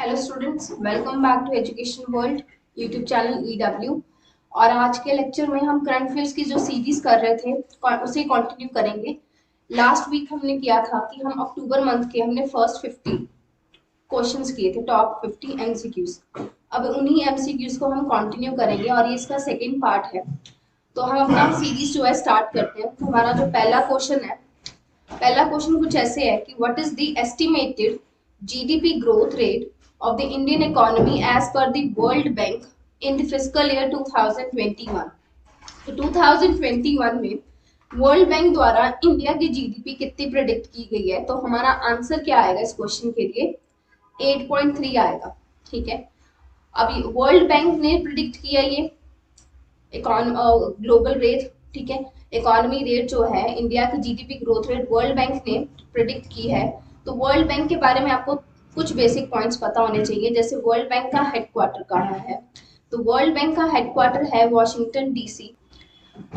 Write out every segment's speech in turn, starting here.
Hello students, welcome back to education world YouTube channel EW। और आज के lecture में हम करंट अफेयर्स की जो सीरीज कर रहे थे उसे कंटिन्यू करेंगे। लास्ट वीक हमने किया था कि हम अक्टूबर मंथ के हमने फर्स्ट 50 क्वेश्चंस किए थे, टॉप 50 एमसीक्यूज। अब उन्हीं एमसीक्यूज को हम कंटिन्यू करेंगे और ये इसका सेकेंड पार्ट है। तो हम अपना सीरीज जो है स्टार्ट करते हैं। तो हमारा जो पहला क्वेश्चन कुछ ऐसे है कि what is the estimated GDP growth rate of the Indian economy as per the World Bank in the fiscal year 2021। तो 2021 में वर्ल्ड बैंक द्वारा इंडिया की जीडीपी कितनी प्रेडिक्ट की गई है, तो हमारा आंसर क्या आएगा इस क्वेश्चन के लिए? 8.3 आएगा। ठीक है, अभी वर्ल्ड बैंक ने प्रिडिक्ट किया ये ग्लोबल रेट। ठीक है, इकोनॉमी रेट जो है इंडिया की GDP growth rate world bank ने प्रिडिक्ट की है। तो वर्ल्ड बैंक के बारे में आपको कुछ बेसिक पॉइंट्स पता होने चाहिए। जैसे वर्ल्ड बैंक का हेडक्वार्टर कहाँ है, तो वर्ल्ड बैंक का हेडक्वार्टर है वॉशिंगटन डीसी।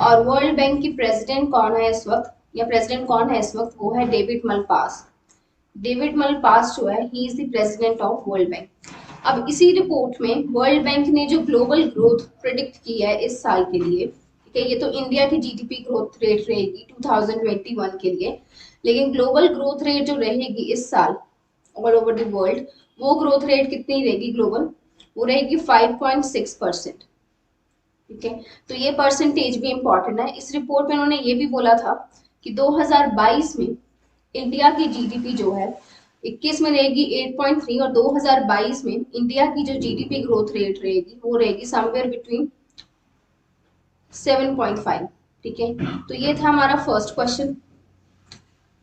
और वर्ल्ड बैंक की प्रेसिडेंट कौन है इस वक्त, या प्रेसिडेंट कौन है इस वक्त, वो है डेविड मलपास। डेविड मलपास जो है he is the president of world bank. अब इसी रिपोर्ट में वर्ल्ड बैंक ने जो ग्लोबल ग्रोथ प्रिडिक्ट की है इस साल के लिए, ठीक है, ये तो इंडिया की जीडीपी ग्रोथ रेट रहेगी 2021 के लिए, लेकिन ग्लोबल ग्रोथ रेट जो रहेगी इस साल ऑल ओवर द वर्ल्ड, वो ग्रोथ रेट कितनी रहेगी ग्लोबल? वो रहेगी 5.6%। ठीक है, तो ये परसेंटेज भी इंपॉर्टेंट है। इस रिपोर्ट में उन्होंने ये भी बोला था कि 2022 में इंडिया की जीडीपी जो है 21 में रहेगी 8.3 और 2022 में इंडिया की जो जीडीपी ग्रोथ रेट रहेगी वो रहेगी समवेयर बिटवीन 7.5। ठीक है, तो ये था हमारा फर्स्ट क्वेश्चन।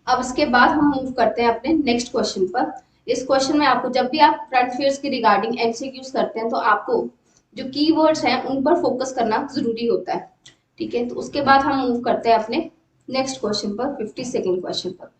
अब इसके बाद हम मूव करते हैं अपने नेक्स्ट क्वेश्चन पर। इस क्वेश्चन में आपको जब भी आप करंट अफेयर्स के रिगार्डिंग एमसीक्यूज करते हैं तो आपको जो कीवर्ड्स हैं उन पर फोकस करना जरूरी होता है। ठीक है, तो उसके बाद हम मूव करते हैं अपने नेक्स्ट क्वेश्चन पर, 52nd क्वेश्चन पर।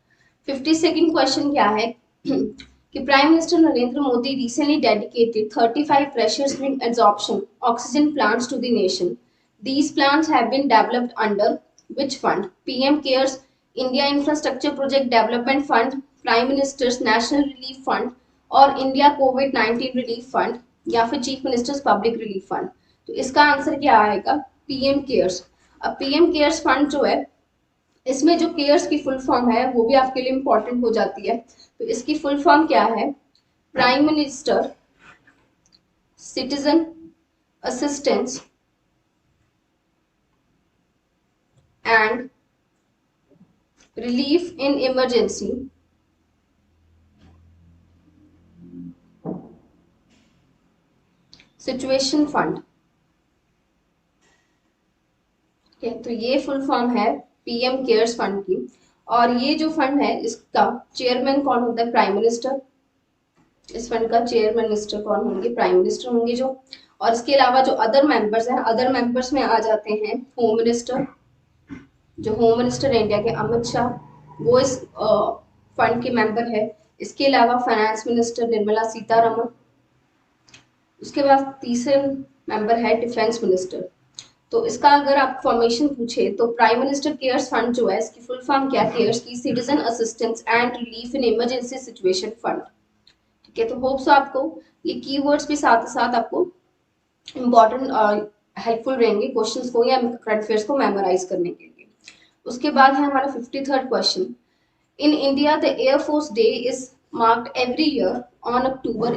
52nd क्वेश्चन क्या है कि prime minister Narendra Modi recently dedicated 35 pressure swing adsorption oxygen plants to the nation. These plants have been developed under which fund? PM CARES, India Infrastructure Project Development Fund, Prime Minister's National Relief Fund और India COVID-19 Relief Fund या फिर chief ministers public relief fund. तो इसका answer क्या आएगा? PM cares. अब PM cares fund जो है, इसमें जो केयर्स की फुल फॉर्म है वो भी आपके लिए इंपॉर्टेंट हो जाती है। तो इसकी फुल फॉर्म क्या है? Prime minister citizen assistance and relief in emergency situation fund. तो ये फुल फॉर्म है पीएम केयर्स फंड की। और ये जो फंड है इसका चेयरमैन कौन होता है? Prime minister. इस फंड का चेयर मिनिस्टर कौन होंगे? प्राइम मिनिस्टर होंगे जो। और इसके अलावा जो अदर मेंबर्स हैं, अदर मेंबर्स में आ जाते हैं होम मिनिस्टर। जो होम मिनिस्टर है इंडिया के, अमित शाह, वो इस फंड के मेंबर है। इसके अलावा फाइनेंस मिनिस्टर निर्मला सीतारमण। उसके बाद तीसरे मेंबर है डिफेंस मिनिस्टर। तो इसका अगर आप फॉर्मेशन पूछे तो प्राइम मिनिस्टर केयर्स फंड जो है इसकी फुल फॉर्म क्या? केयर्स की citizen assistance and relief in emergency situation fund. ठीक है, तो होप्स आपको ये कीवर्ड्स भी साथ साथ आपको इम्पोर्टेंट हेल्पफुल रहेंगे क्वेश्चंस को या करंट अफेयर्स को मेमोराइज करने के लिए। उसके बाद है हमारा 53rd question. In India the air force day is marked every year on October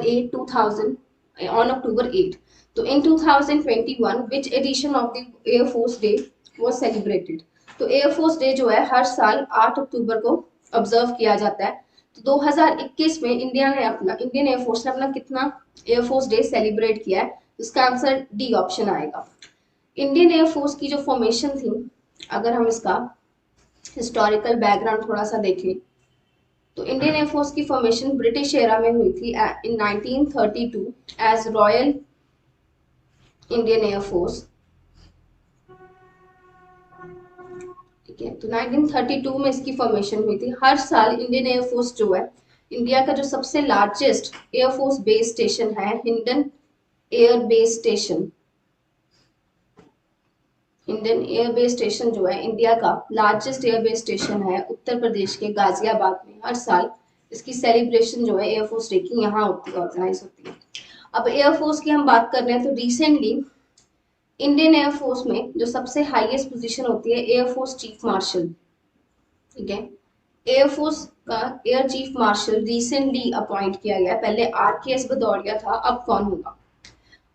8। तो इन 2021 which edition of the air force day was celebrated? तो एयरफोर्स डे जो है हर साल 8 अक्टूबर को ऑब्जर्व किया जाता है। तो 2021 में इंडियन एयरफोर्स ने अपना कितना एयरफोर्स डे सेलिब्रेट किया है? इसका आंसर डी ऑप्शन आएगा। इंडियन एयरफोर्स की जो फॉर्मेशन थी, अगर हम इसका हिस्टोरिकल बैकग्राउंड थोड़ा सा देखें तो इंडियन एयरफोर्स की फॉर्मेशन ब्रिटिश एरा में हुई थी इन 1932 एज रॉयल इंडियन एयरफोर्स। ठीक है, तो 1932 में इसकी फॉर्मेशन हुई थी। हर साल इंडियन एयरफोर्स जो है, इंडिया का जो सबसे लार्जेस्ट एयरफोर्स बेस स्टेशन है Hindon air base station. Indian air base station जो है इंडिया का लार्जेस्ट एयर बेस स्टेशन है उत्तर प्रदेश के गाजियाबाद में। हर साल इसकी सेलिब्रेशन जो है एयरफोर्स डे की यहाँ होती है, ऑर्गेनाइज होती है। अब एयरफोर्स की हम बात कर रहे हैं तो रिसेंटली इंडियन एयरफोर्स में जो सबसे हाईएस्ट पोजीशन होती है एयरफोर्स चीफ मार्शल, ठीक है। एयरफोर्स का air chief marshal recently appoint किया गया, पहले RKS भदौरिया था, अब कौन होगा?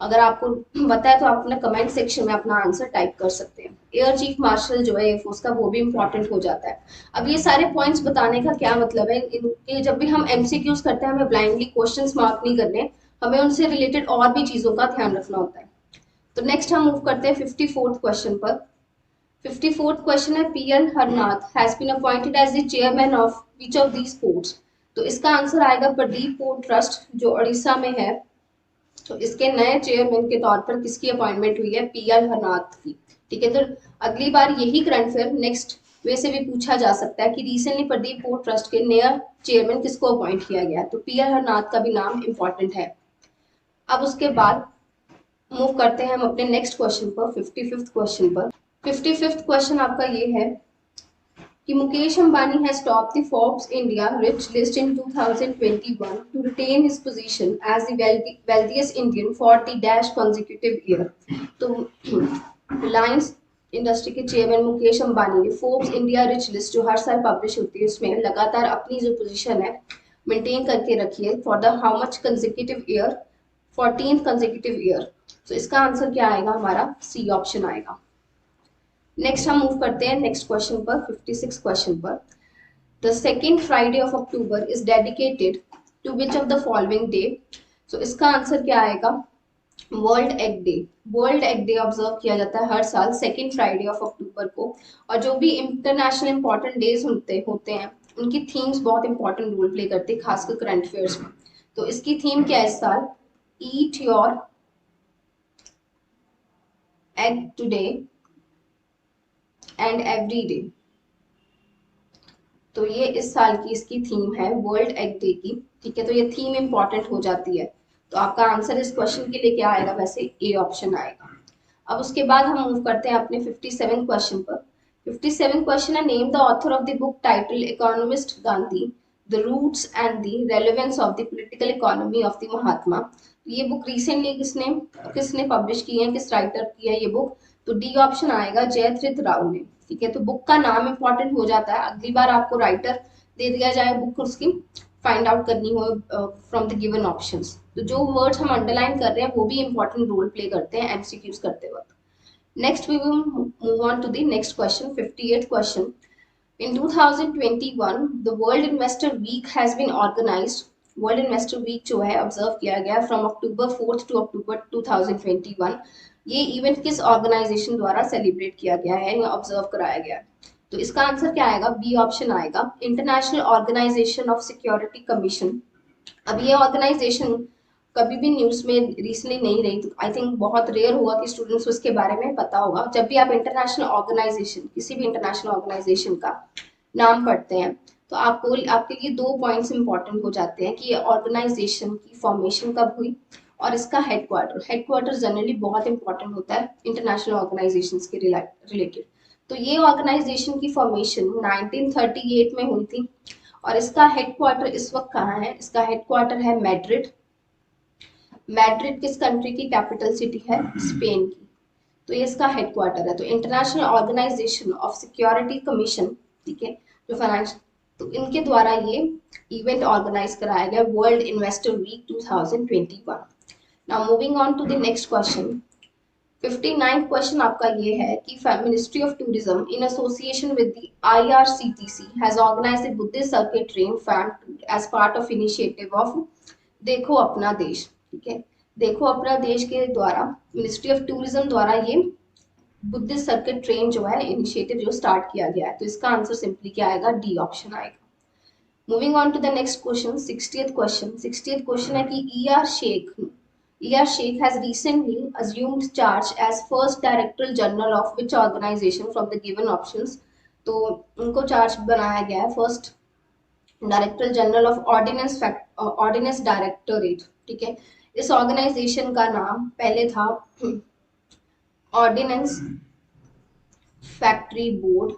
अगर आपको पता है तो आप अपने कमेंट सेक्शन में अपना आंसर टाइप कर सकते हैं। एयर चीफ मार्शल जो है एयरफोर्स का वो भी इंपॉर्टेंट हो जाता है। अब ये सारे पॉइंट्स बताने का क्या मतलब है, इनके जब भी हम MCQs करते हैं हमें ब्लाइंडली क्वेश्चंस मार्क नहीं करने, हमें उनसे रिलेटेड और भी चीजों का ध्यान रखना होता है। तो नेक्स्ट हम मूव करते हैं 54th क्वेश्चन पर। 54th क्वेश्चन है PL Harnath has been appointed as the chairman of which of these ports. तो इसका आंसर आएगा प्रदीप पोर्ट ट्रस्ट जो उड़ीसा में है। तो इसके नए चेयरमैन के तौर पर किसकी अपॉइंटमेंट हुई है? PL हरनाथ की, ठीक है। तो अगली बार यही करंट अफेयर नेक्स्ट वे से भी पूछा जा सकता है कि रिसेंटली प्रदीप पोर्ट ट्रस्ट के नया चेयरमैन किसको अपॉइंट किया गया, तो PL हरनाथ का भी नाम इंपॉर्टेंट है। अब उसके बाद मूव करते हैं हम अपने नेक्स्ट क्वेश्चन पर, 55th क्वेश्चन पर। 55th क्वेश्चन आपका ये है कि Mukesh Ambani has topped the Forbes India Rich list in 2021 to retain his position as the wealthiest Indian for the dash consecutive year। तो रिलायंस इंडस्ट्री के चेयरमैन मुकेश अंबानी ने फोर्ब्स इंडिया रिच लिस्ट जो हर साल पब्लिश होती है उसमें लगातार अपनी जो पोजीशन है मेंटेन करके रखी है for the how much consecutive year, 14th consecutive year. तो इसका आंसर क्या आएगा हमारा? सी ऑप्शन आएगा। नेक्स्ट हम मूव करते हैं नेक्स्ट क्वेश्चन पर, 56 क्वेश्चन पर। The second Friday of October is dedicated to which of the following day. तो इसका आंसर क्या आएगा? World egg day. World egg day observe किया जाता है हर साल सेकेंड फ्राइडे ऑफ अक्टूबर को। और जो भी इंटरनेशनल इंपॉर्टेंट डेज होते हैं उनकी थीम्स बहुत इंपॉर्टेंट रोल प्ले करती है, खासकर करंट अफेयर्स में। तो इसकी थीम क्या है इस साल? Eat your egg today and every day. तो ये इस साल की इसकी थीम है वर्ल्ड एग डे की, ठीक है। तो ये थीम इंपॉर्टेंट हो जाती है। तो आपका आंसर इस क्वेश्चन के लिए क्या आएगा? वैसे ए ऑप्शन आएगा। अब उसके बाद हम मूव करते हैं अपने 57 क्वेश्चन पर। 57 क्वेश्चन है name the author of the book title economist Gandhi the roots and the relevance of the political economy of the Mahatma. ये बुक रिसेंटली किसने किसने पब्लिश की है, किस राइटर की है ये बुक? तो डी ऑप्शन आएगा, जयधृत राव ने, ठीक है। तो बुक का नाम इंपॉर्टेंट हो जाता है, अगली बार आपको राइटर दे दिया जाए बुक उसकी फाइंड आउट करनी हो फ्रॉम द गिवन ऑप्शंस। तो जो वर्ड्स हम अंडरलाइन कर रहे हैं वो भी इंपॉर्टेंट रोल प्ले करते हैं MCQs करते वक्त। Next we will move on to the next question, 58th question. In 2021, the World Investor Week has been organized. World Investor Week जो है ऑब्जर्व किया गया from October 4th to October 2021। ये event किस ऑर्गेनाइजेशन द्वारा celebrate किया गया है या ऑब्जर्व कराया गया है? तो इसका आंसर क्या आएगा? बी ऑप्शन आएगा, international organisation of security commission. अब ये ऑर्गेनाइजेशन कभी भी न्यूज में रिसेंटली नहीं रही, तो आई थिंक बहुत रेयर होगा कि स्टूडेंट्स को इसके बारे में पता होगा। जब भी आप इंटरनेशनल ऑर्गेनाइजेशन, किसी भी इंटरनेशनल ऑर्गेनाइजेशन का नाम पढ़ते हैं तो आपको आपके लिए दो पॉइंट्स इंपॉर्टेंट हो जाते हैं कि ये ऑर्गेनाइजेशन की फॉर्मेशन कब हुई और इसका हेडक्वार्टर जनरली बहुत इंपॉर्टेंट होता है इंटरनेशनल ऑर्गेनाइजेशंस के रिलेटेड। तो ये ऑर्गेनाइजेशन की फॉर्मेशन 1938 में हुई थी और इसका हेडक्वार्टर इस वक्त कहाँ है? इसका हेडक्वार्टर है मैड्रिड। मैड्रिड किस कंट्री की कैपिटल सिटी है? स्पेन की। तो ये इसका हेडक्वार्टर है। तो international organisation of security commission, ठीक है, जो फाइनेंस, तो इनके द्वारा ये इवेंट ऑर्गेनाइज कराया गया world investor week 2021। Now moving on to the next question, 59th question आपका ये है कि ministry of tourism in association with the IRCTC has organised the Buddhist circuit train fan as part of initiative of Dekho Apna देश, ठीक है। देखो अपना देश के द्वारा मिनिस्ट्री ऑफ टूरिज्म द्वारा ये बुद्धिस्ट सर्किट ट्रेन जो है इनिशिएटिव जो स्टार्ट किया गया है। तो इसका आंसर सिंपली क्या आएगा? डी ऑप्शन आएगा। Moving on to the next question, 60th question. 60th question है कि ER Sheikh has recently assumed charge as first Director General of which organization from the given options। तो उनको charge बनाया गया है first director general of ordnance directorate, ठीक है। इस ऑर्गेनाइजेशन का नाम पहले था ऑर्डिनेंस फैक्ट्री बोर्ड,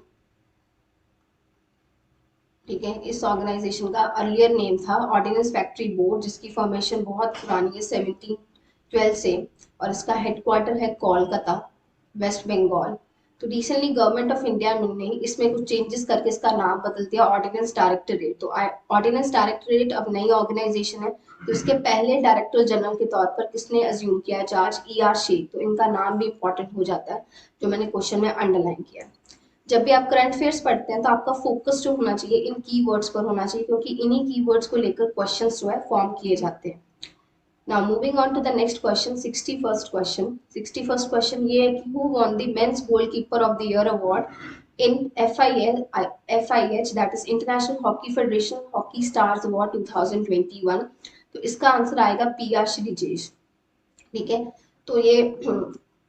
ठीक है। इस ऑर्गेनाइजेशन का अर्लियर नेम था ऑर्डिनेंस फैक्ट्री बोर्ड, जिसकी फॉर्मेशन बहुत पुरानी है 1712 से, और इसका हेडक्वार्टर है कोलकाता, वेस्ट बंगाल। तो रिसेंटली गवर्नमेंट ऑफ इंडिया ने इसमें कुछ चेंजेस करके इसका नाम बदल दिया ऑर्डिनेंस डायरेक्टोरेट। तो ऑर्डिनेंस डायरेक्टोरेट अब नई ऑर्गेनाइजेशन है। तो इसके पहले डायरेक्टर जनरल के तौर पर किसने अज्यूम किया? George E.R. शेख। तो इनका नाम भी इंपॉर्टेंट हो जाता है, जो मैंने क्वेश्चन में अंडरलाइन किया। जब भी आप करंट अफेयर्स पढ़ते हैं तो आपका फोकस जो होना चाहिए इन कीवर्ड्स पर होना चाहिए, क्योंकि इन्हीं कीवर्ड्स को लेकर क्वेश्चंस जो है फॉर्म किए जाते हैं। Now moving on to the next question, 61st question. 61st question ये है कि who won the Men's Goalkeeper of the Year award in FIH, that is International Hockey Federation Hockey Stars Award 2021? तो इसका answer आएगा PR Sreejesh. ठीक है। तो ये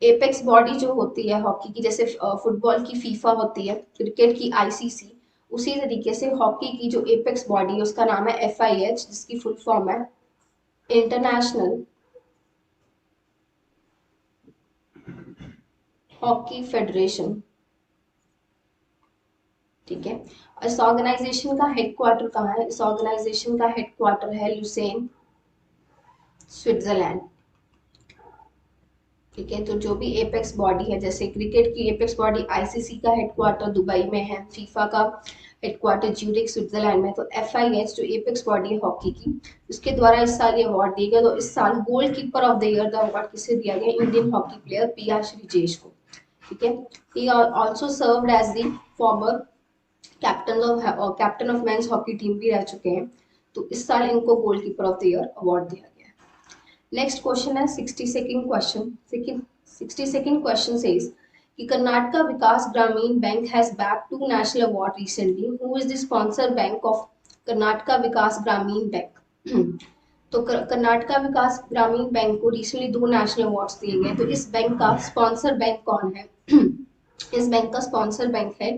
एपेक्स बॉडी जो होती है हॉकी की, जैसे फुटबॉल की फीफा होती है, क्रिकेट की ICC, उसी तरीके से हॉकी की जो एपेक्स बॉडी है उसका नाम है FIH, जिसकी फुल फॉर्म है इंटरनेशनल हॉकी फेडरेशन। ठीक है। इस ऑर्गेनाइजेशन का हेडक्वार्टर कहाँ है? इस ऑर्गेनाइजेशन का हेडक्वार्टर है लुसेन, स्विट्जरलैंड। ठीक है। तो जो भी एपेक्स बॉडी है, जैसे क्रिकेट की एपेक्स बॉडी ICC का हेडक्वार्टर दुबई में है, फीफा का हेडक्वार्टर ज्यूरिख स्विट्जरलैंड में, तो FIH जो एपेक्स बॉडी है हॉकी की, उसके द्वारा इस साल ये अवार्ड दिया गया। तो इस साल goalkeeper of the year the award किसे दिया गया? Indian hockey player PR Sreejesh को। ठीक है। He also served as the former captain of men's hockey team भी रह चुके हैं। तो इस साल इनको goalkeeper of the year award दिया गया है। नेक्स्ट क्वेश्चन है 62nd question. 62nd question says कि Karnataka Vikas Grameen bank has back to national award recently, who is the sponsor bank of Karnataka Vikas Grameen bank? तो कर्नाटका विकास ग्रामीण बैंक को रिसेंटली 2 नेशनल अवार्ड्स दिए गए। तो इस बैंक का स्पॉन्सर बैंक कौन है? इस बैंक का स्पॉन्सर बैंक है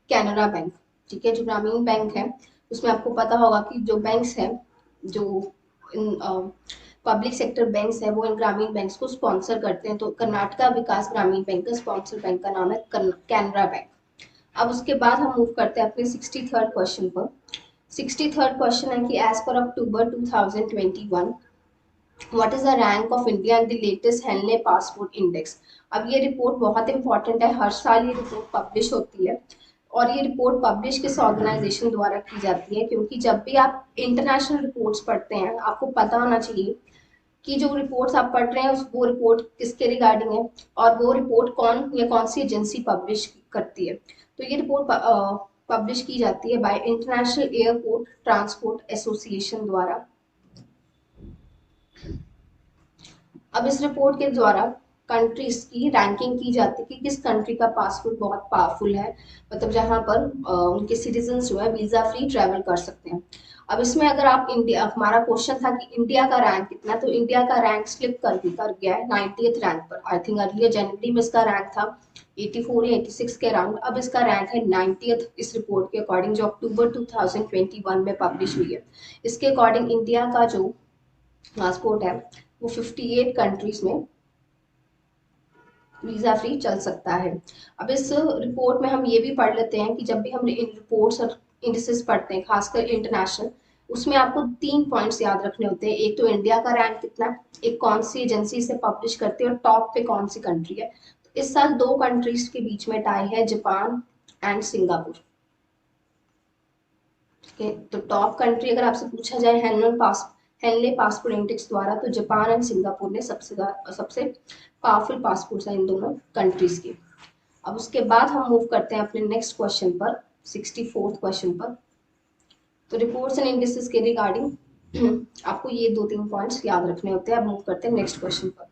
कैनरा बैंक। ठीक है। जो ग्रामीण बैंक है उसमें आपको पता होगा कि जो बैंक्स हैं, जो पब्लिक सेक्टर बैंक्स है, वो इन ग्रामीण बैंक्स को स्पॉन्सर करते हैं। तो कर्नाटका विकास ग्रामीण बैंक का स्पॉन्सर बैंक का नाम है कैनरा बैंक। अब उसके बाद हम मूव करते हैं अपने 63rd क्वेश्चन पर। 63rd क्वेश्चन है कि as per October 2021 what is the rank of India in the latest Henley passport index? अब ये रिपोर्ट बहुत इंपॉर्टेंट है, हर साल ये रिपोर्ट पब्लिश होती है, और ये रिपोर्ट पब्लिश किस ऑर्गेनाइजेशन द्वारा की जाती है? क्योंकि जब भी आप इंटरनेशनल रिपोर्ट्स पढ़ते हैं आपको पता होना चाहिए कि जो रिपोर्ट्स आप पढ़ रहे हैं वो रिपोर्ट किसके रिगार्डिंग है, और वो रिपोर्ट कौन या कौन सी एजेंसी पब्लिश करती है। तो ये रिपोर्ट पब्लिश की जाती है bye international airport transport association द्वारा। अब इस रिपोर्ट के द्वारा कंट्रीज की रैंकिंग की जाती है कि किस कंट्री का पासपोर्ट बहुत पावरफुल है, मतलब जहां पर उनके सिटीजन जो है वीजा फ्री ट्रैवल कर सकते हैं। अब इसमें अगर आप इंडिया, हमारा क्वेश्चन था कि इंडिया का रैंक कितना, तो इंडिया का रैंक स्लिप कर गया है 90th रैंक पर। आई थिंक अर्लियर जनवरी में इसका रैंक था 84 या 86 के अराउंड, अब इसका रैंक है 90th इस रिपोर्ट के अकॉर्डिंग, जो अक्टूबर 2021 में पब्लिश हुई है। इसके अकॉर्डिंग इंडिया का जो पासपोर्ट है वो 58 कंट्रीज में वीजा फ्री चल सकता है। अब इस रिपोर्ट में हम ये भी पढ़ लेते हैं कि जब भी हम इन रिपोर्ट्स और इंडिसेस पढ़ते हैं, खासकर इंटरनेशनल, उसमें आपको 3 पॉइंट्स याद रखने होते हैं। एक तो इंडिया का रैंक कितना, एक कौन सी एजेंसी इसे पब्लिश करती है, और टॉप पे कौन सी कंट्री है। तो इस साल 2 कंट्रीज के बीच में टाई है, जापान एंड सिंगापुर। तो टॉप कंट्री अगर आपसे पूछा जाए हेनले पासपोर्ट इंडेक्स द्वारा, तो जापान एंड सिंगापुर ने सबसे पावरफुल पासपोर्ट है इन दोनों कंट्रीज के। अब उसके बाद हम मूव करते हैं अपने नेक्स्ट क्वेश्चन पर, 64th क्वेश्चन पर। तो रिपोर्ट्स एंड इंडिसेस के रिगार्डिंग आपको ये 2-3 पॉइंट्स याद रखने होते हैं। अब मूव करते हैं नेक्स्ट क्वेश्चन पर।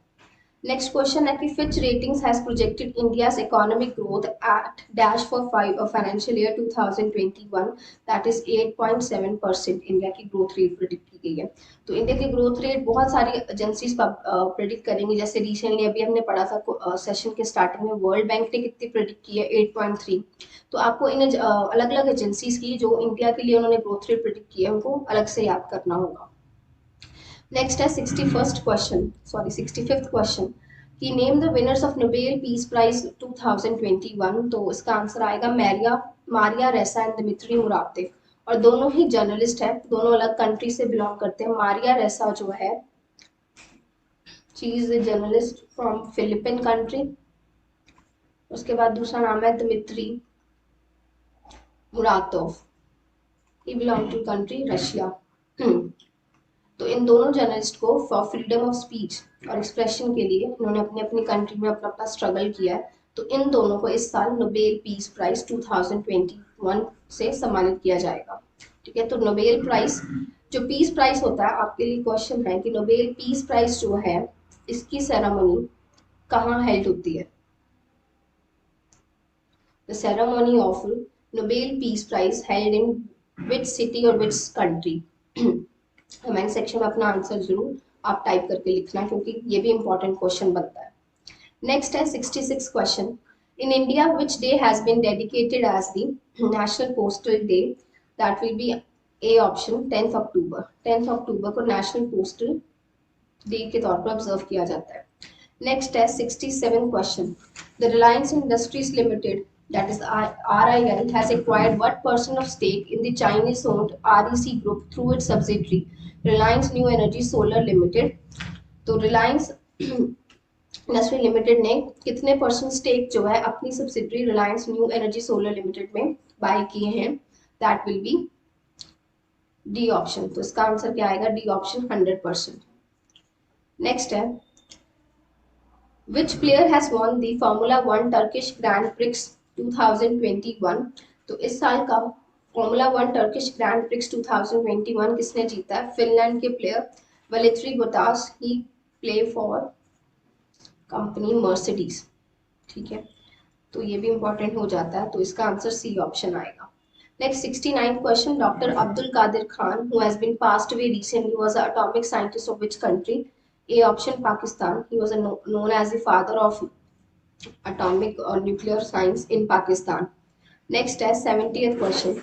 नेक्स्ट क्वेश्चन है कि Fitch ratings has projected India's economic growth at dash for financial year 2021, that is 8.7%। India की ग्रोथ रेट प्रेडिक्ट की गई है। तो इंडिया की ग्रोथ रेट बहुत सारी एजेंसीज प्रेडिक्ट करेंगी। जैसे रिसेंटली अभी हमने पढ़ा था सेशन के स्टार्टिंग में, वर्ल्ड बैंक ने कितनी प्रेडिक्ट की है? 8.3। तो आपको इन अलग अलग एजेंसीज की जो इंडिया के लिए उन्होंने ग्रोथ रेट प्रेडिक्ट की है उनको अलग से याद करना होगा। नेक्स्ट है 65th क्वेश्चन कि name the winners of Nobel peace prize 2021। तो इसका आंसर आएगा मारिया रेसा एंड दिमित्री मुरादेव। और दोनों ही जर्नलिस्ट है, दोनों अलग कंट्री से बिलोंग करते हैं। मारिया रेसा जो है, she is a journalist from Philippine country. उसके बाद दूसरा नाम है Dmitry Muratov, he belong to country Russia. तो इन दोनों जर्नलिस्ट को फॉर फ्रीडम ऑफ स्पीच और एक्सप्रेशन के लिए इन्होंने अपनी अपनी कंट्री में अपना अपना स्ट्रगल किया है। तो इन दोनों को इस साल नोबेल पीस प्राइज 2021 से सम्मानित किया जाएगा। ठीक है, तो नोबेल प्राइज जो पीस प्राइज होता है, आपके लिए क्वेश्चन है कि नोबेल पीस प्राइज जो है इसकी सेरेमनी कहाँ हेल्ड होती है? The ceremony of Nobel peace prize held in which city और विच कंट्री? कमेंट सेक्शन में अपना आंसर जरूर आप टाइप करके लिखना, क्योंकि ये भी इंपॉर्टेंट क्वेश्चन बनता है। नेक्स्ट है 66 question. In India which day has been dedicated as the national postal day? That will be A option 10th October. 10th October को नेशनल पोस्टल डे के तौर पर ऑब्जर्व किया जाता है। नेक्स्ट है 67 question. The Reliance industries limited, that is RIL, has acquired what % of stake in the Chinese owned REC group through its subsidiary Reliance New Energy Solar Limited? तो Reliance industry limited ने कितने % स्टेक जो है अपनी subsidiary Reliance new energy solar limited में bye किए हैं? That will B D option. तो इसका आंसर क्या आएगा? D option, 100%। नेक्स्ट है which player has won the Formula 1 Turkish Grand Prix 2021? तो इस साल का फॉर्मूला 1 टर्किश ग्रैंड प्रिक्स 2021 किसने जीता है? फिनलैंड के player Valtteri Bottas, he play for company Mercedes. ठीक है, तो ये भी इंपॉर्टेंट हो जाता है, तो इसका आंसर सी ऑप्शन आएगा। Next 69 question. Doctor Abdul Qadeer Khan who has been passed away recently was a atomic scientist of which country? A option Pakistan. He was known as the father of atomic or nuclear science in Pakistan. Next is 70th question.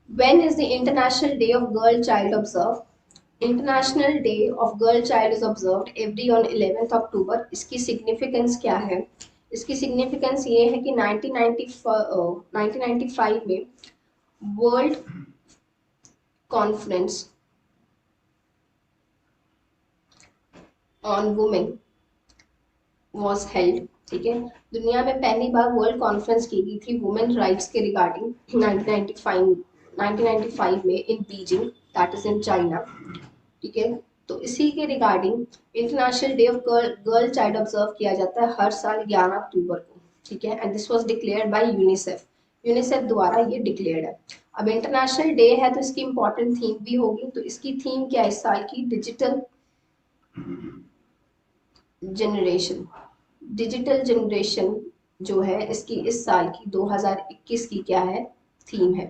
When is the International Day of Girl Child observed? International Day of Girl Child is observed every on 11th October. इसकी significance क्या है? इसकी significance ये है कि 1995 में World Conference on women was held. ठीक है, दुनिया में पहली बार वर्ल्ड कॉन्फ्रेंस की गई थी वुमेन राइट्स के रिगार्डिंग 1995 में इन Beijing, that is in China. ठीक है, तो इसी के regarding international day of girl child observe किया जाता है हर साल 11 अक्टूबर को। ठीक है, and this was declared by UNICEF. UNICEF द्वारा ये डिक्लेयर्ड है। अब इंटरनेशनल डे है तो इसकी इंपॉर्टेंट थीम भी होगी। तो इसकी थीम क्या है इस साल की? Digital generation. डिजिटल जनरेशन जो है इसकी इस साल की 2021 की क्या है? थीम है।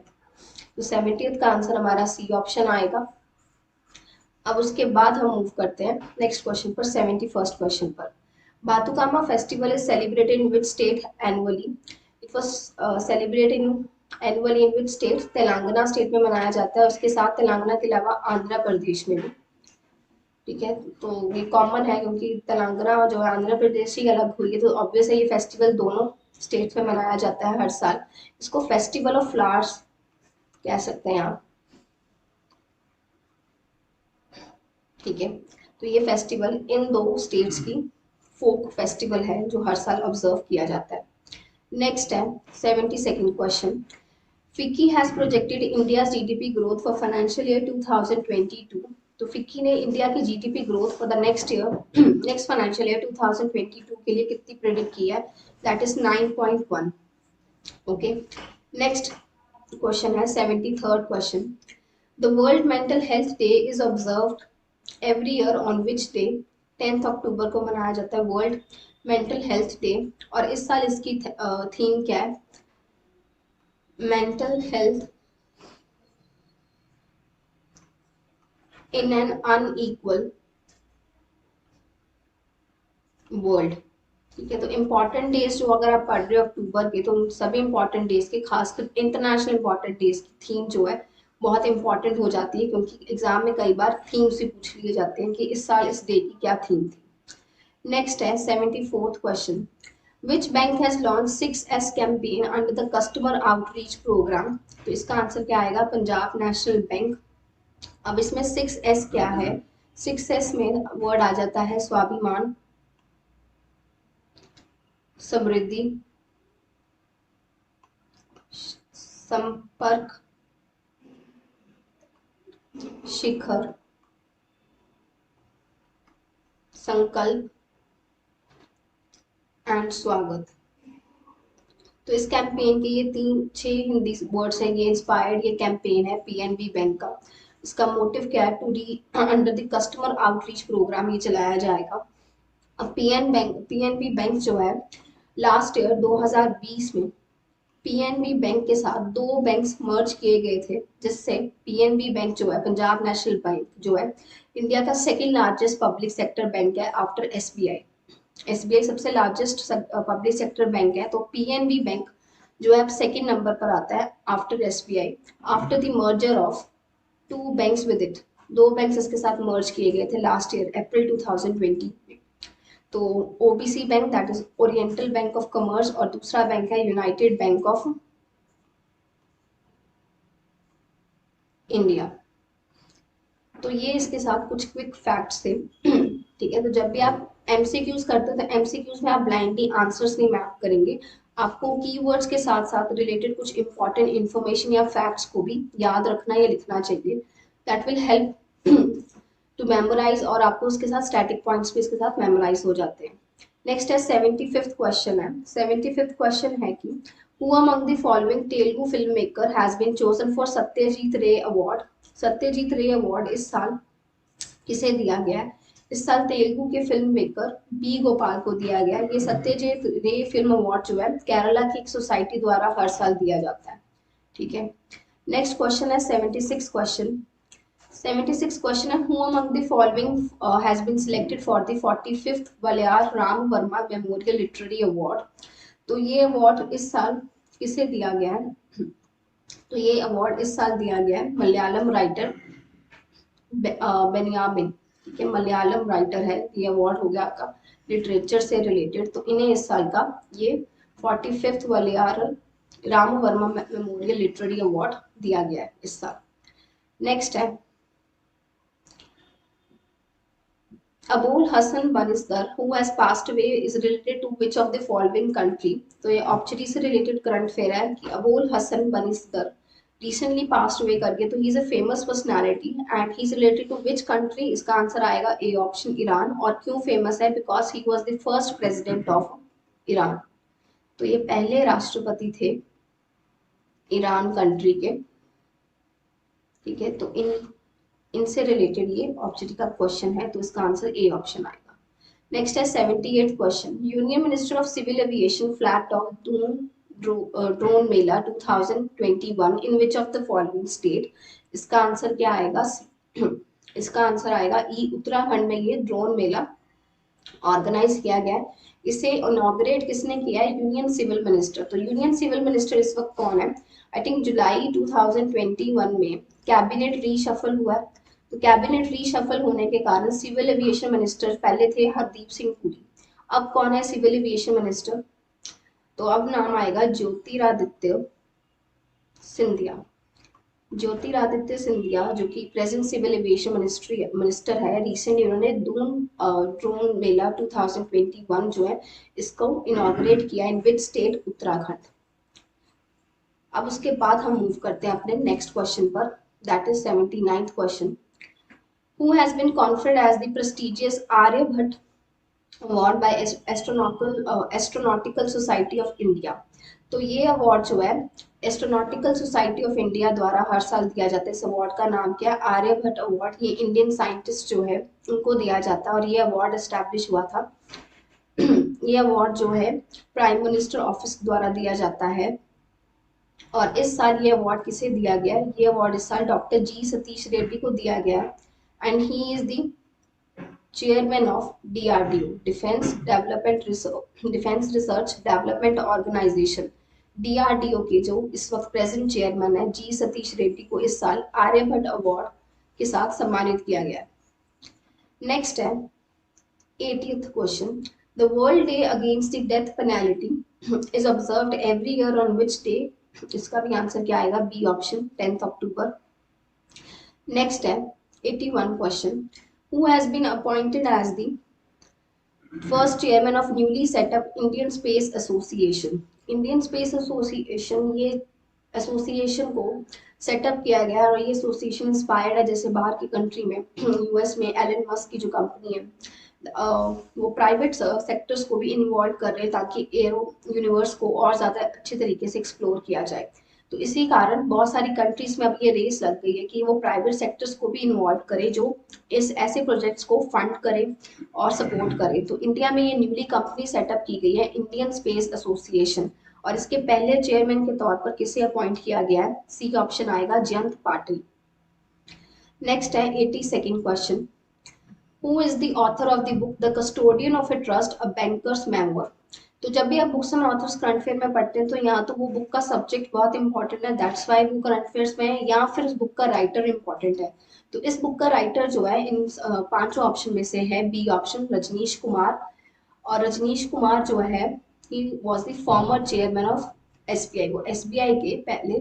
तो 70th का आंसर हमारा सी ऑप्शन आएगा। अब उसके बाद हम मूव करते हैं नेक्स्ट क्वेश्चन पर, 71st क्वेश्चन पर। Bathukamma festival is celebrated in which state annually? It was celebrated annually in which state? Telangana state में मनाया जाता है। उसके साथ तेलंगाना के अलावा आंध्र प्रदेश में भी। ठीक है, तो ये कॉमन है क्योंकि तेलंगाना जो है आंध्र प्रदेश ही अलग हुई है, तो ऑब्वियस है ये फेस्टिवल दोनों स्टेट्स में मनाया जाता है हर साल। इसको फेस्टिवल ऑफ फ्लावर्स कह सकते हैं आप। ठीक है, तो ये फेस्टिवल इन दो स्टेट्स की फोक फेस्टिवल है जो हर साल ऑब्जर्व किया जाता है। नेक्स्ट है 72nd question. FICCI has projected India's GDP growth for financial year 2022। तो फिक्की ने इंडिया की GDP growth for the next financial year 2022 के लिए कितनी प्रेडिक्ट की है? That is 9.1। Okay, next question है 73rd question. The world mental health day is observed every year on which day? 10th October को मनाया जाता है वर्ल्ड मेंटल हेल्थ डे। और इस साल इसकी थीम क्या है? Mental health in an unequal world. ठीक है, तो इम्पोर्टेंट डेज जो अगर आप पढ़ रहे हो अक्टूबर के, तो उन सभी इम्पोर्टेंट डेज के, खासकर इंटरनेशनल इम्पोर्टेंट डेज की थीम जो है बहुत इंपॉर्टेंट हो जाती है, क्योंकि एग्जाम में कई बार थीम से पूछ लिए जाते हैं कि इस साल इस डे की क्या थीम थी। नेक्स्ट है 74th question. Which bank has launch 6S campaign under the customer outreach programme? तो इसका आंसर क्या आएगा? पंजाब नेशनल बैंक। अब इसमें 6S क्या है? 6S में वर्ड आ जाता है स्वाभिमान, समृद्धि, संपर्क, शिखर, संकल्प एंड स्वागत। तो इस कैंपेन के ये 6 हिंदी वर्ड्स हैं। ये इंस्पायर्ड ये कैंपेन है पीएनबी बैंक का। इसका मोटिव क्या है? To the under the customer outreach programme ये चलाया जाएगा। अब पीएनबी बैंक जो है लास्ट ईयर 2020 में पीएनबी बैंक के साथ 2 बैंक्स मर्ज किए गए थे, जिससे पीएनबी बैंक जो है पंजाब नेशनल बैंक जो है इंडिया का second largest public sector bank है आफ्टर एसबीआई। एसबीआई सबसे लार्जेस्ट पब्लिक सेक्टर बैंक है, तो पीएनबी बैंक जो है अब सेकेंड नंबर पर आता है after SBI, after the merger of 2 banks with it. 2 banks इसके साथ मर्ज किए गए थे लास्ट ईयर अप्रैल 2020 में। तो OBC bank that is oriental bank of commerce और दूसरा बैंक है यूनाइटेड बैंक ऑफ इंडिया। तो ये इसके साथ कुछ क्विक फैक्ट्स थे। ठीक है, तो जब भी आप एमसीक्यूज करते हो तो एमसीक्यूज में आप ब्लाइंडली आंसर्स नहीं मैप करेंगे, आपको कीवर्ड्स के साथ साथ रिलेटेड कुछ इंपॉर्टेंट इंफॉर्मेशन या फैक्ट्स को भी याद रखना या लिखना चाहिए। That will help to memorise, और आपको उसके साथ स्टैटिक पॉइंट्स भी इसके साथ मेमोराइज हो जाते हैं। नेक्स्ट है 75th क्वेश्चन है। 75th क्वेश्चन है कि who among the following Telugu film maker has been chosen for Satyajit Ray award? Satyajit Ray award इस साल किसे दिया गया है? इस साल तेलुगु के फिल्म मेकर बी गोपाल को दिया गया। ये सत्यजीत रे फिल्म अवार्ड जो है केरला की एक सोसाइटी द्वारा हर साल दिया जाता है। ठीक है, नेक्स्ट क्वेश्चन है 76 क्वेश्चन। 76 क्वेश्चन है who among the following has been selected for the 45th Vayalar Rama Varma memorial literary award? तो ये अवार्ड इस साल किसे दिया गया है? तो ये अवार्ड इस साल दिया गया है मलयालम राइटर बेनियामिन। ठीक है, मलयालम राइटर है, ये अवार्ड हो गया आपका लिटरेचर से रिलेटेड। तो इन्हें इस साल का ये 45th Vayalar Rama Varma memorial literary award दिया गया है इस साल। नेक्स्ट है Abul Hasan Banisadr who has passed away is related to which of the following country? तो ये ऑप्चरी से रिलेटेड करंट अफेयर है कि Abul Hasan Banisadr recently passed away करके, तो he is a famous personality and he is related to which country? इसका answer आएगा ए ऑप्शन ईरान। और क्यों फेमस है? Because he was the first president of Iran. तो ये पहले राष्ट्रपति थे ईरान कंट्री के। ठीक है, तो इनसे रिलेटेड ये ऑप्शन का क्वेश्चन है, तो इसका आंसर ए ऑप्शन आएगा। नेक्स्ट है 78th question. Union minister of civil aviation flag off drone mela 2021 in which of the following state? इसका आंसर क्या आएगा? इसका आंसर आएगा ई, उत्तराखंड में ये ड्रोन मेला ऑर्गेनाइज किया गया है। इसे इनॉग्रेट किसने किया है? Union civil minister. तो यूनियन सिविल मिनिस्टर इस वक्त कौन है? आई थिंक जुलाई 2021 में कैबिनेट रीशफल हुआ है। तो कैबिनेट रीशफल होने के कारण सिविल एविएशन मिनिस्टर पहले थे हरदीप सिंह पुरी, अब कौन है सिविल एविएशन मिनिस्टर? तो अब नाम आएगा ज्योतिरादित्य सिंधिया। ज्योतिरादित्य सिंधिया जो कि प्रेजेंट सिविल एविएशन मिनिस्टर है, रिसेंटली उन्होंने ड्रोन मेला 2021 जो है इसको इनॉग्रेट किया इन विच स्टेट? उत्तराखंड। अब उसके बाद हम मूव करते हैं अपने नेक्स्ट क्वेश्चन पर, that is 79th question. Who has been conferred as the prestigious Aryabhata award by astronautical society of India? तो ये अवार्ड जो है एस्ट्रोनॉटिकल सोसाइटी ऑफ इंडिया द्वारा हर साल दिया जाता है। इस अवार्ड का नाम क्या है? आर्यभट्ट अवार्ड। ये इंडियन साइंटिस्ट जो है उनको दिया जाता है और ये अवार्ड एस्टैब्लिश हुआ था। ये अवार्ड जो है प्राइम मिनिस्टर ऑफिस द्वारा दिया जाता है। और इस साल ये अवार्ड किसे दिया गया? ये अवार्ड इस साल डॉक्टर जी सतीश रेड्डी को दिया गया and he is the chairman of DRDO, defence research development organisation. DRDO के जो इस वक्त प्रेजेंट चेयरमैन है जी सतीश रेड्डी को इस साल आर्यभट्ट अवार्ड के साथ सम्मानित किया गया। नेक्स्ट है 80th question. The world day against the death penalty is observed every year on which day? इसका भी आंसर क्या आएगा? बी ऑप्शन, 10 अक्टूबर। नेक्स्ट है 81 question, who has been appointed as the first chairman of newly set up Indian space association? Indian space association, ये association को set up किया गया है और ये एसोसिएशन इंस्पायर्ड है जैसे बाहर की कंट्री में यूएस में एलन मस्क की जो कंपनी है वो प्राइवेट सेक्टर्स को भी इन्वॉल्व कर रहे हैं ताकि एरो यूनिवर्स को और ज़्यादा अच्छे तरीके से एक्सप्लोर किया जाए। तो इसी कारण बहुत सारी कंट्रीज में अब ये रेस लग गई है कि वो प्राइवेट सेक्टर्स को भी इन्वॉल्व करे जो इस ऐसे प्रोजेक्ट्स को फंड करे और सपोर्ट करे। तो इंडिया में ये न्यूली कंपनी सेटअप की गई है, इंडियन स्पेस एसोसिएशन, और इसके पहले चेयरमैन के तौर पर किसे अपॉइंट किया गया है? सी का ऑप्शन आएगा, जयंत पाटिल। नेक्स्ट है 82nd question, who is the author of the book the custodian of a trust a bankers memoir? तो जब भी आप books and authors current affair में पढ़ते हैं तो यहाँ तो वो बुक का सब्जेक्ट बहुत इंपॉर्टेंट है, दैट्स वाई वो करंट अफेयर्स में है, या फिर उस बुक का राइटर इंपॉर्टेंट है। तो इस बुक का राइटर जो है इन पांचों ऑप्शन में से है बी ऑप्शन, रजनीश कुमार। और रजनीश कुमार जो है he was the former chairman of SBI, वो एसबीआई के पहले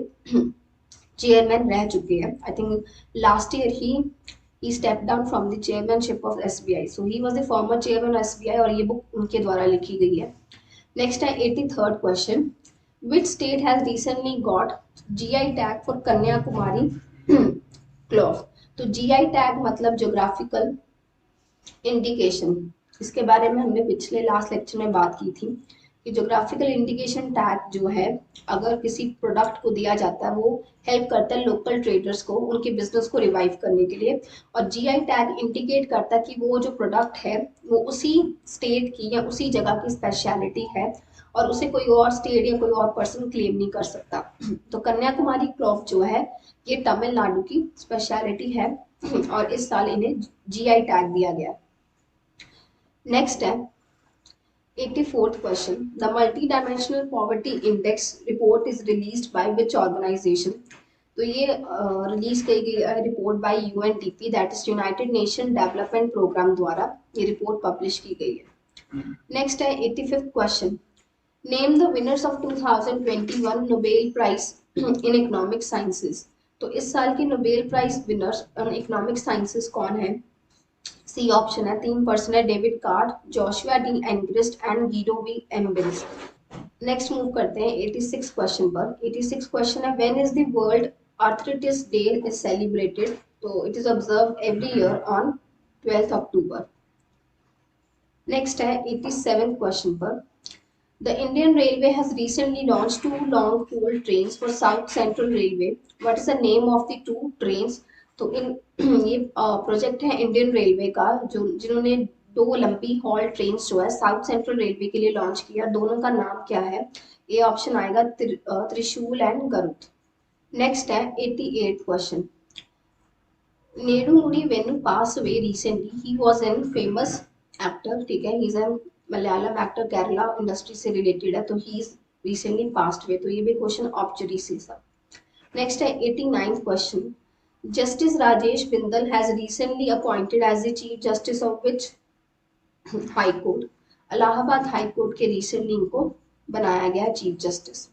चेयरमैन रह चुके हैं। I think last year he stepped down from the chairmanship of SBI, so he was the former chairman of SBI और ये बुक उनके द्वारा लिखी गई है। नेक्स्ट है 83rd question, which state has recently got GI tag for Kanyakumari cloth? तो GI tag मतलब ज्योग्राफिकल इंडिकेशन, इसके बारे में हमने पिछले लास्ट लेक्चर में बात की थी कि ज्योग्राफिकल इंडिकेशन टैग जो है अगर किसी प्रोडक्ट को दिया जाता है वो हेल्प करता है लोकल ट्रेडर्स को उनके बिजनेस को रिवाइव करने के लिए, और जीआई टैग इंडिकेट करता है कि वो जो प्रोडक्ट है वो उसी स्टेट की या उसी जगह की स्पेशलिटी है और उसे कोई और स्टेट या कोई और पर्सन क्लेम नहीं कर सकता। तो कन्याकुमारी क्लॉथ जो है ये तमिलनाडु की स्पेशलिटी है और इस साल इन्हें जीआई टैग दिया गया। नेक्स्ट है 84th question, the multi-dimensional poverty index report is released by which organization? तो ये रिलीज की गई report by UNDP, that is united nation development programme द्वारा ये रिपोर्ट पब्लिश की गई है। नेक्स्ट है 85th question, name the winners of 2021 Nobel prize in economic sciences? तो इस साल के Nobel prize winners in economic sciences कौन है? सी ऑप्शन है, 3 पर्सन है, David Card, Joshua D Angrist and Guido वी एम्बिल्स। नेक्स्ट मूव करते हैं 86 क्वेश्चन पर। 86 क्वेश्चन है, when is the world arthritis day is celebrated? तो it is observe every year on 12 October. Next है 87 क्वेश्चन पर, the Indian railway has recently launch 2 long haul trains for south central railway, what is the name of the 2 trains? तो इन ये project है Indian railway का जो जिन्होंने 2 लंबी hall train जो है साउथ सेंट्रल रेलवे के लिए लॉन्च किया, दोनों का नाम क्या है? ये ऑप्शन आएगा त्रिशूल एंड गरुड़। नेक्स्ट है 88 question, Nedumudi Venu pass away recently, he was an famous actor, ठीक है, he is an Malayalam actor, Kerala industry से रिलेटेड है, तो he is recently passed away, तो ये भी क्वेश्चन ऑब्जेक्टिव से था। नेक्स्ट है 89 question, Justice Rajesh Bindal has recently appointed as the Chief Justice of which High Court? Allahabad high court के रिसेंटली इनको बनाया गया चीफ जस्टिस।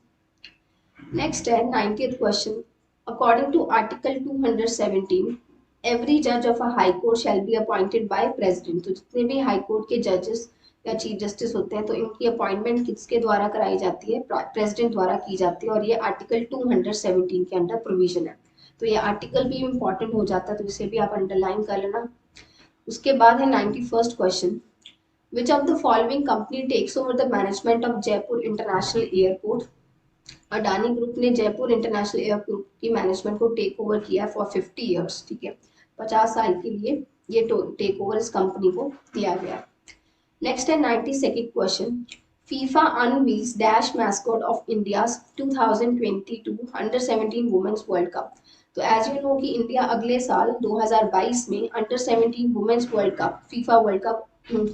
नेक्स्ट है 90th question, according to article 217 every जज of a high court shall be appointed by president. तो जितने भी high court के जजेस या चीफ जस्टिस होते हैं तो इनकी अपॉइंटमेंट किसके द्वारा कराई जाती है? प्रेसिडेंट द्वारा की जाती है और ये आर्टिकल 217 के अंडर प्रोविजन है, तो ये आर्टिकल भी इम्पॉर्टेंट हो जाता है, तो इसे भी आप अंडरलाइन कर लेना। उसके बाद है 91st question, which of the following company takes over the management of Jaipur international airport? Adani group ने जयपुर इंटरनेशनल एयरपोर्ट की मैनेजमेंट को टेक ओवर किया फॉर 50 ईयर्स, ठीक है, 50 साल के लिए ये टेक ओवर इस कंपनी को दिया गया। नेक्स्ट है 92nd question, FIFA unveils dash mascot of India's 2022 under 17 women's world cup. तो एज यू नो कि इंडिया अगले साल 2022 में under 17 women's world cup FIFA world cup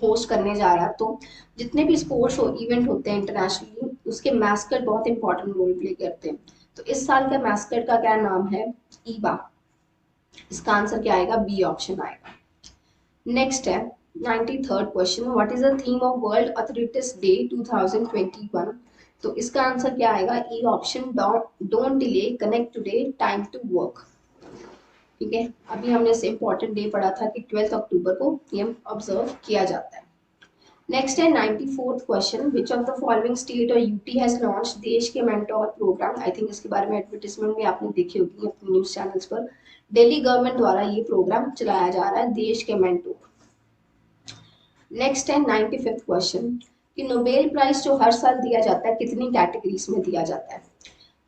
host करने जा रहा है, तो जितने भी स्पोर्ट्स इवेंट होते हैं इंटरनेशनली उसके मैस्कट बहुत इंपॉर्टेंट रोल प्ले करते हैं। तो इस साल का मैस्कट का क्या नाम है? ईबा। इसका आंसर क्या आएगा? बी ऑप्शन आएगा। नेक्स्ट है 93rd question, what is the theme of world arthritis day 2021? तो इसका आंसर क्या आएगा? E option, don't delay, connect today, time to work. ठीक है, अभी हमने से इम्पोर्टेंट डे पढ़ा था कि 12 अक्टूबर को ये ऑब्जर्व किया जाता है। नेक्स्ट है 94th question, which of the following state और यूटी हैज लॉन्च देश के मेंटोर प्रोग्राम? आई थिंक इसके बारे में एडवर्टाइजमेंट भी आपने देखी होगी अपने न्यूज चैनल्स पर। दिल्ली गवर्नमेंट द्वारा ये प्रोग्राम चलाया जा रहा है, देश के मेंटोर। नेक्स्ट है 95th क्वेश्चन, कि नोबेल प्राइज जो हर साल दिया जाता है कितनी कैटेगरीज में दिया जाता है?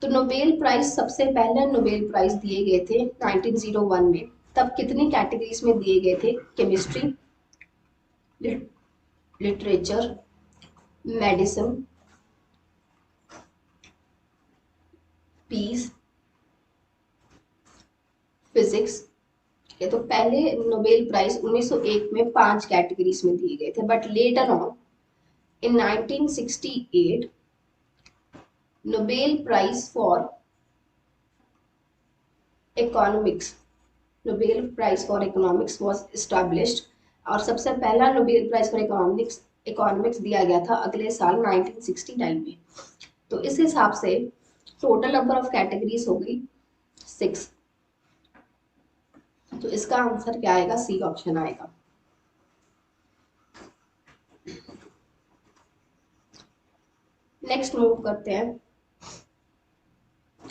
तो नोबेल प्राइज, सबसे पहले नोबेल प्राइज दिए गए थे 1901 में, तब कितनी कैटेगरीज में दिए गए थे? Chemistry, literature, medicine, peace, physics. ये तो पहले नोबेल प्राइज 1901 में 5 कैटेगरीज में दिए गए थे, but later on in 1968 Nobel prize for economics, Nobel prize for economics was established, और सबसे पहला नोबेल प्राइज फॉर इकोनॉमिक्स दिया गया था अगले साल 1969 में। तो इस हिसाब से टोटल नंबर ऑफ कैटेगरीज हो गई 6। तो इसका आंसर क्या आएगा? सी ऑप्शन आएगा। नेक्स्ट मूव करते हैं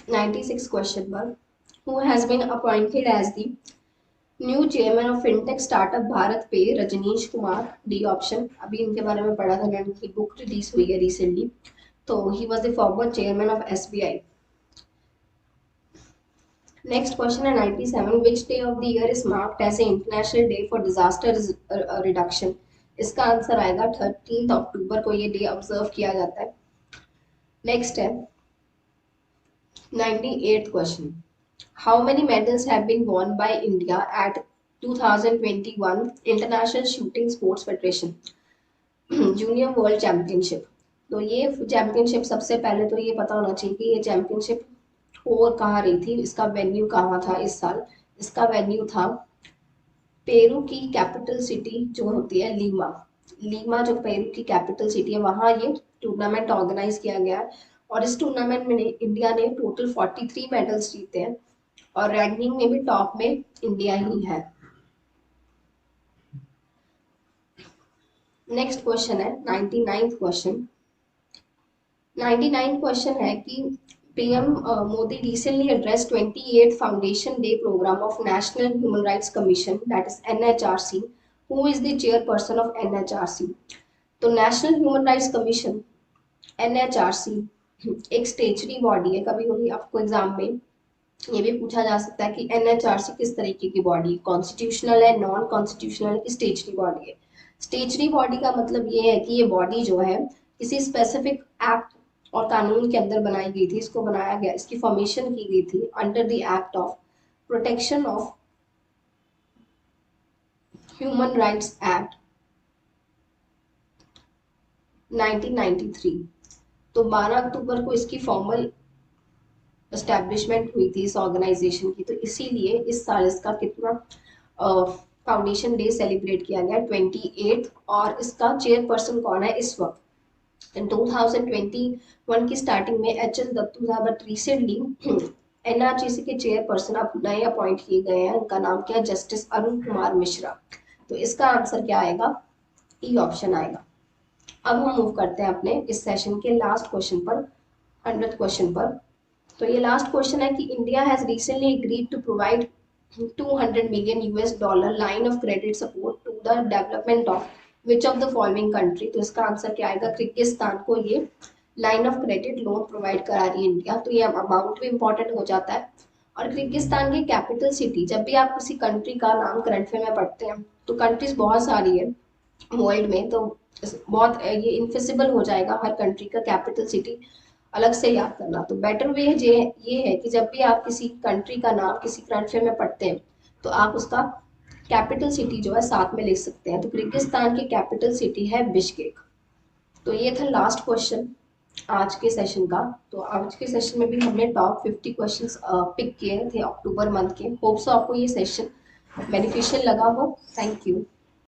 96 क्वेश्चन पर, who has been appointed as the new chairman of fintech startup BharatPe? Rajnish Kumar, D option. अभी इनके बारे में पढ़ा था मैंने, उनकी बुक रिलीज हुई है रिसेंटली। तो he was the former chairman of SBI. Next question है 97, which day of the year is marked as a international day for disaster reduction? इसका आंसर आएगा 13 अक्टूबर को ये डे ऑब्जर्व किया जाता है। नेक्स्ट है 98th question, how many medals have been won by India at 2021 international shooting sports federation junior world championship? तो ये चैंपियनशिप, सबसे पहले तो ये पता होना चाहिए कि ये चैंपियनशिप हो कहाँ रही थी, इसका वेन्यू कहाँ था इस साल? इसका वेन्यू था पेरू की कैपिटल सिटी जो होती है लीमा। लीमा जो पेरू की कैपिटल सिटी है, वहाँ ये टूर्नामेंट ऑर्गेनाइज किया गया है। और इस टूर्नामेंट में इंडिया ने टोटल 43 मेडल्स जीते हैं, और रैंकिंग में भी टॉप में इंडिया ही है। नेक्स्ट क्वेश्चन है 99th क्वेश्चन। 99 क्वेश्चन है कि PM Modi recently addressed 28th Foundation Day program of National Human Rights Commission, that is NHRC. Who is the chairperson of NHRC? तो national human rights commission NHRC एक statutory body है। कभी कभी आपको exam में ये भी पूछा जा सकता है कि NHRC किस तरीके की बॉडी, कॉन्स्टिट्यूशनल है, नॉन कॉन्स्टिट्यूशनल है, स्टेचरी बॉडी है? स्टेचरी बॉडी का मतलब ये है कि ये बॉडी जो है किसी स्पेसिफिक एक्ट और कानून के अंदर बनाई गई थी, इसको बनाया गया, इसकी फॉर्मेशन की गई थी under the act of protection of human rights act 1993। तो 12 अक्टूबर को इसकी फॉर्मल एस्टेब्लिशमेंट हुई थी इस ऑर्गेनाइजेशन की। तो इसीलिए इस साल इसका कितना फाउंडेशन डे सेलिब्रेट किया गया 28th, और इसका चेयरपर्सन कौन है इस वक्त? इन 2021 की स्टार्टिंग में एच एस दत्तू था, बट रिसेंटली एनआरजीसी के चेयरपर्सन अब नए अपॉइंट किए गए हैं। उनका नाम क्या है? जस्टिस अरुण कुमार मिश्रा। तो इसका आंसर क्या आएगा? ई ऑप्शन आएगा। अब हम मूव करते हैं अपने इस सेशन के लास्ट क्वेश्चन पर, 100th क्वेश्चन पर। तो ये लास्ट क्वेश्चन है कि India has recently agreed to provide $200 million line of credit support to the development of which of the following country? तो इसका आंसर क्या आएगा? किर्गिस्तान को ये line of credit loan provide करा रही है इंडिया। तो ये अमाउंट भी इंपॉर्टेंट हो जाता है। और किर्गिस्तान की कैपिटल सिटी, जब भी आप किसी कंट्री का नाम करंट अफेयर में पढ़ते हैं तो कंट्रीज बहुत सारी है वर्ल्ड में, तो बहुत ये इनफिजिबल हो जाएगा हर कंट्री का कैपिटल सिटी अलग से याद करना। तो बेटर वे ये है कि जब भी आप किसी कंट्री का नाम किसी करंट अफेयर में पढ़ते हैं तो आप उसका कैपिटल सिटी जो है साथ में लिख सकते हैं। तो किर्गिस्तान की कैपिटल सिटी है बिश्केक। तो ये था लास्ट क्वेश्चन आज के सेशन का। तो आज के सेशन में भी हमने टॉप 50 क्वेश्चंस पिक किए थे अक्टूबर मंथ के। होप सो आपको ये सेशन बेनिफिशियल लगा हो। Thank you.